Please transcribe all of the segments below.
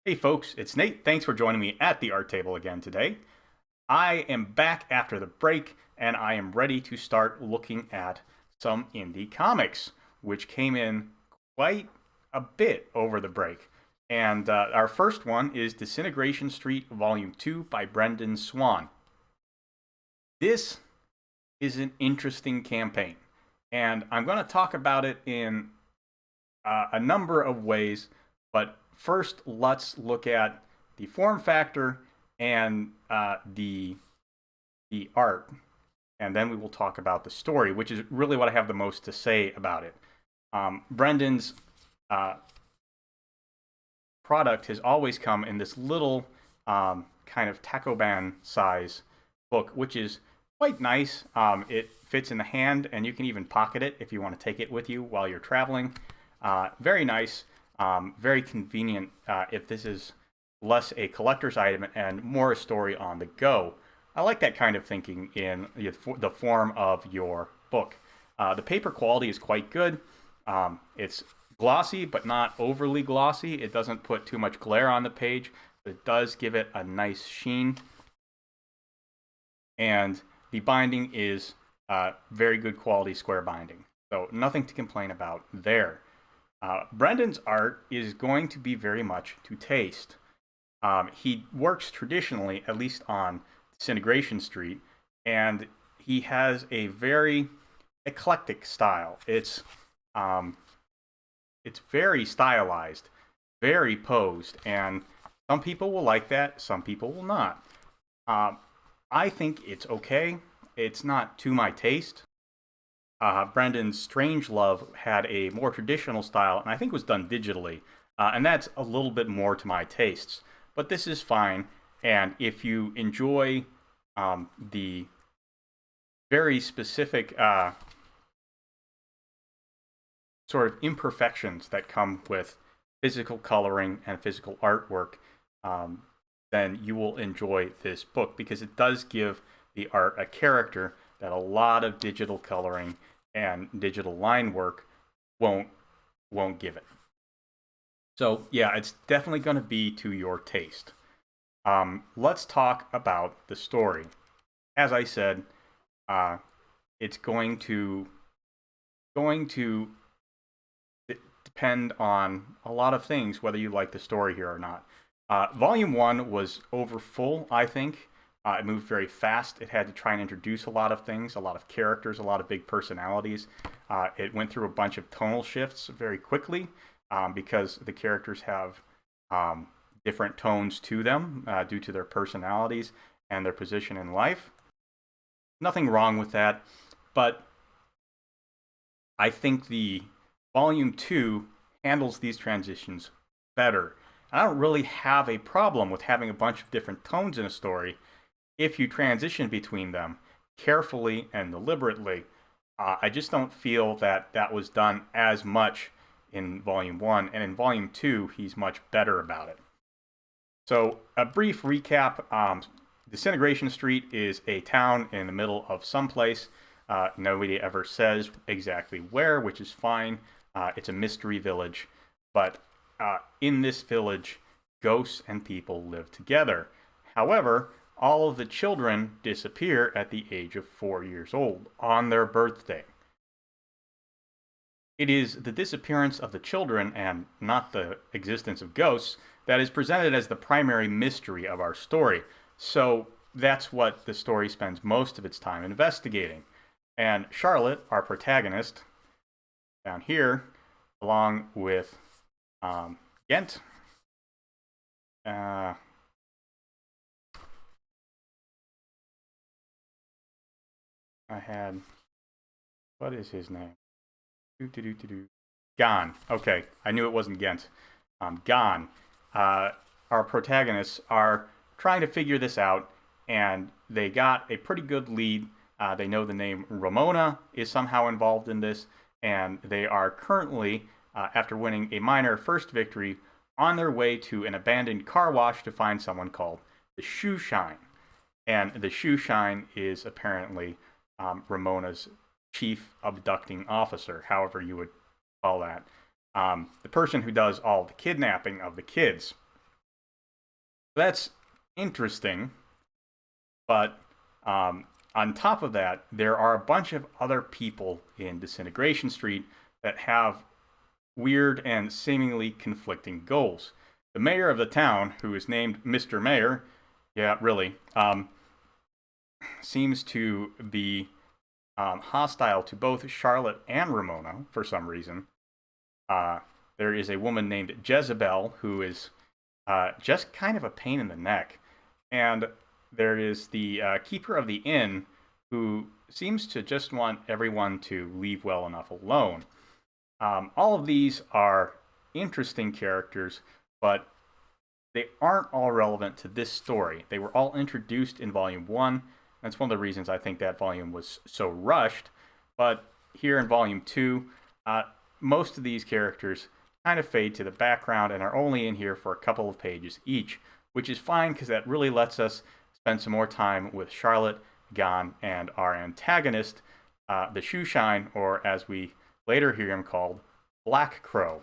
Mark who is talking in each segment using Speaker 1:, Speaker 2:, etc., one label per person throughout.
Speaker 1: Hey folks, it's Nate. Thanks for joining me at the art table again today. I am back after the break and I am ready to start looking at some indie comics, which came in quite a bit over the break. And our first one is Disintegration Street Volume 2 by Brenden Swan. This is an interesting campaign, and I'm going to talk about it in a number of ways, but first let's look at the form factor and the art, and then we will talk about the story, which is really what I have the most to say about it. Brendan's product has always come in this little kind of tacoban size book, which is quite nice. It fits in the hand, and you can even pocket it if you want to take it with you while you're traveling. Very nice, very convenient if this is less a collector's item and more a story on the go. I like that kind of thinking in the form of your book. The paper quality is quite good. It's glossy, but not overly glossy. It doesn't put too much glare on the page, but it does give it a nice sheen. And the binding is very good quality square binding. So nothing to complain about there. Brendan's art is going to be very much to taste. He works traditionally, at least on Disintegration Street, and he has a very eclectic style. It's very stylized, very posed, and some people will like that, some people will not. I think it's okay. It's not to my taste. Brendan's Strangelove had a more traditional style, and I think was done digitally, and that's a little bit more to my tastes. But this is fine, and if you enjoy the very specific sort of imperfections that come with physical coloring and physical artwork, then you will enjoy this book because it does give the art a character that a lot of digital coloring and digital line work won't give it. So yeah, it's definitely going to be to your taste. Let's talk about the story. As I said, it's going to depend on a lot of things whether you like the story here or not. Volume 1 was over full, I think. It moved very fast. It had to try and introduce a lot of things, a lot of characters, a lot of big personalities. It went through a bunch of tonal shifts very quickly because the characters have different tones to them due to their personalities and their position in life. Nothing wrong with that, but I think the Volume 2 handles these transitions better. I don't really have a problem with having a bunch of different tones in a story if you transition between them carefully and deliberately. I just don't feel that that was done as much in Volume 1, and in Volume 2, he's much better about it. So, a brief recap. Disintegration Street is a town in the middle of someplace. Nobody ever says exactly where, which is fine. It's a mystery village. But in this village, ghosts and people live together. However, all of the children disappear at the age of 4 years old on their birthday. It is the disappearance of the children and not the existence of ghosts that is presented as the primary mystery of our story. So that's what the story spends most of its time investigating. And Charlotte, our protagonist, down here, along with Ghent, I had, what is his name? Gon. Okay, I knew it wasn't Ghent. Gon. Our protagonists are trying to figure this out, and they got a pretty good lead. They know the name Ramona is somehow involved in this, and they are currently, after winning a minor first victory, on their way to an abandoned car wash to find someone called the Shoe Shine. And the Shoe Shine is apparently Ramona's chief abducting officer, however you would call that. The person who does all the kidnapping of the kids. That's interesting, but on top of that, there are a bunch of other people in Disintegration Street that have weird and seemingly conflicting goals. The mayor of the town, who is named Mr. Mayor, yeah, really, seems to be hostile to both Charlotte and Ramona for some reason. Uh, there is a woman named Jezebel who is just kind of a pain in the neck. And there is the keeper of the inn who seems to just want everyone to leave well enough alone. All of these are interesting characters, but they aren't all relevant to this story. They were all introduced in Volume 1. That's one of the reasons I think that volume was so rushed. But here in Volume 2, most of these characters kind of fade to the background and are only in here for a couple of pages each, which is fine because that really lets us spend some more time with Charlotte, Gon, and our antagonist, the Shoeshine, or as we later hear him called, Black Crow.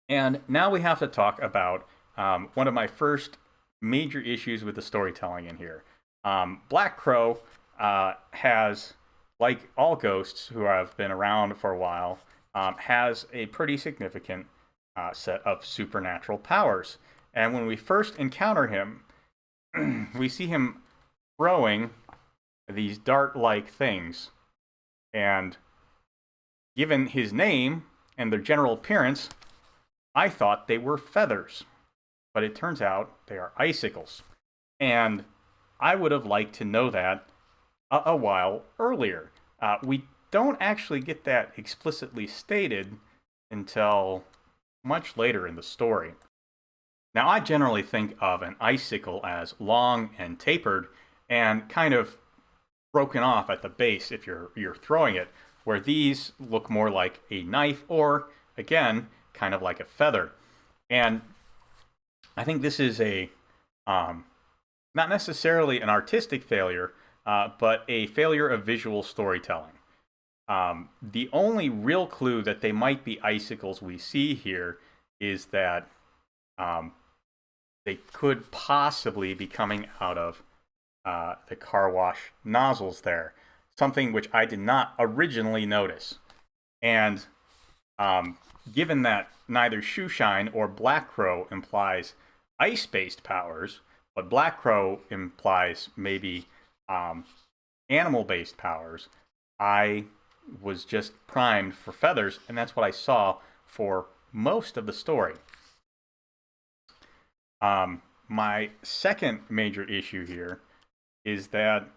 Speaker 1: And now we have to talk about one of my first major issues with the storytelling in here. Black Crow has, like all ghosts who have been around for a while, has a pretty significant set of supernatural powers. And when we first encounter him, we see him throwing these dart-like things. And given his name and their general appearance, I thought they were feathers. But it turns out they are icicles. And I would have liked to know that a while earlier. We don't actually get that explicitly stated until much later in the story. Now, I generally think of an icicle as long and tapered and kind of broken off at the base if you're throwing it, where these look more like a knife or, again, kind of like a feather. And I think this is a not necessarily an artistic failure, but a failure of visual storytelling. The only real clue that they might be icicles we see here is that they could possibly be coming out of the car wash nozzles there, something which I did not originally notice. And given that neither Shoeshine or Black Crow implies ice-based powers, but Black Crow implies maybe animal-based powers, I was just primed for feathers, and that's what I saw for most of the story. My second major issue here is that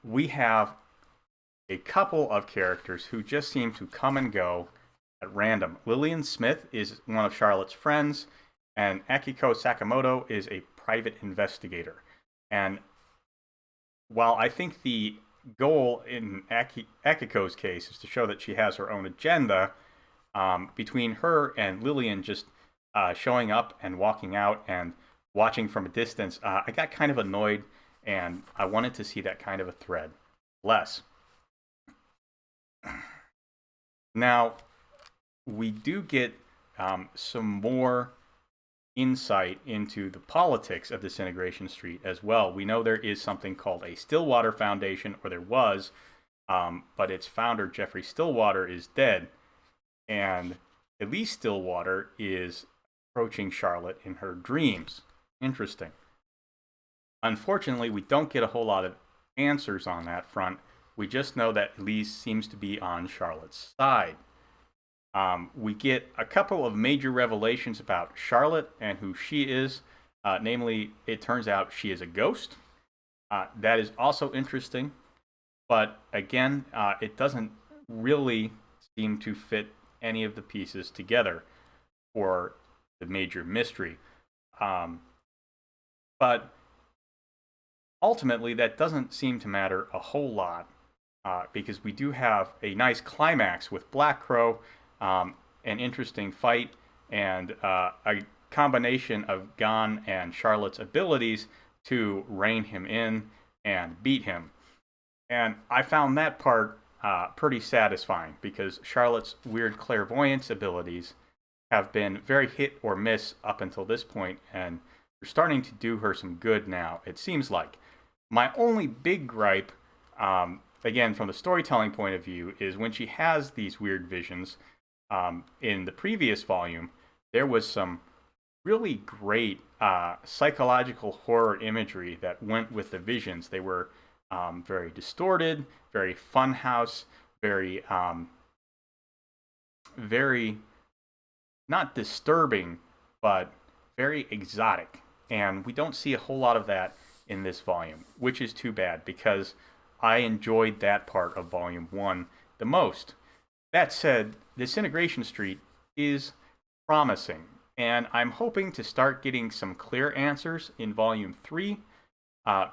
Speaker 1: we have a couple of characters who just seem to come and go at random. Lillian Smith is one of Charlotte's friends, and Akiko Sakamoto is a private investigator. And while I think the goal in Akiko's case is to show that she has her own agenda, between her and Lillian just showing up and walking out and watching from a distance, I got kind of annoyed, and I wanted to see that kind of a thread less. Now, we do get some more insight into the politics of Disintegration Street as well. We know there is something called a Stillwater Foundation, or there was, but its founder, Jeffrey Stillwater, is dead. And Elise Stillwater is approaching Charlotte in her dreams. Interesting. Unfortunately, we don't get a whole lot of answers on that front. We just know that Elise seems to be on Charlotte's side. We get a couple of major revelations about Charlotte and who she is. Namely, it turns out she is a ghost. That is also interesting. But again, it doesn't really seem to fit any of the pieces together for the major mystery. But ultimately, that doesn't seem to matter a whole lot, because we do have a nice climax with Black Crow, an interesting fight, and a combination of Gon and Charlotte's abilities to rein him in and beat him. And I found that part pretty satisfying, because Charlotte's weird clairvoyance abilities have been very hit or miss up until this point, and you're starting to do her some good now, it seems like. My only big gripe, again, from the storytelling point of view, is when she has these weird visions. In the previous volume, there was some really great psychological horror imagery that went with the visions. They were very distorted, very funhouse, very not disturbing, but very exotic. And we don't see a whole lot of that in this volume, which is too bad because I enjoyed that part of Volume 1 the most. That said, Disintegration Street is promising, and I'm hoping to start getting some clear answers in Volume 3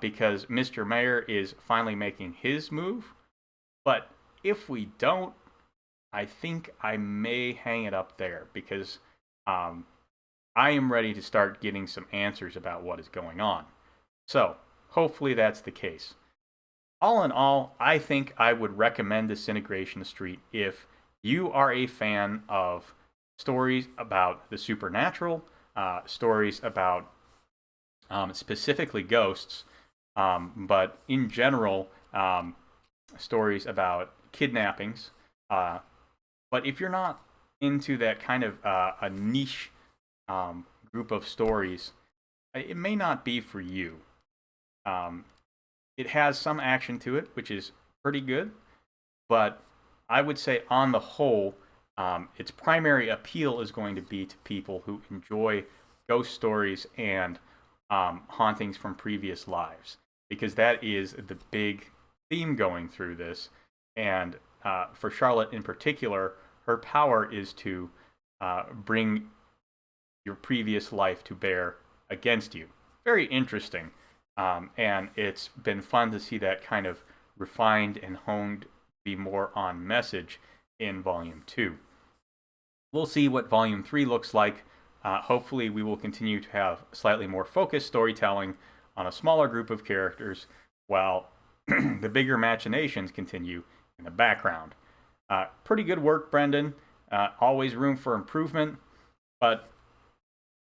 Speaker 1: because Mr. Mayor is finally making his move. But if we don't, I think I may hang it up there because I am ready to start getting some answers about what is going on. So, hopefully that's the case. All in all, I think I would recommend Disintegration Street if you are a fan of stories about the supernatural, stories about specifically ghosts, but in general, stories about kidnappings. But if you're not into that kind of a niche group of stories, it may not be for you. It has some action to it, which is pretty good, but I would say on the whole, its primary appeal is going to be to people who enjoy ghost stories and hauntings from previous lives, because that is the big theme going through this. And for Charlotte in particular, her power is to bring your previous life to bear against you. Very interesting. And it's been fun to see that kind of refined and honed, be more on message in Volume 2. We'll see what Volume 3 looks like. Hopefully we will continue to have slightly more focused storytelling on a smaller group of characters while the bigger machinations continue in the background. Pretty good work, Brenden. Always room for improvement, but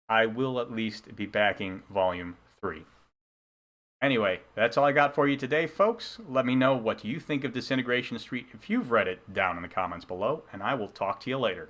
Speaker 1: I will at least be backing Volume 3. Anyway, that's all I got for you today, folks. Let me know what you think of Disintegration Street if you've read it down in the comments below, and I will talk to you later.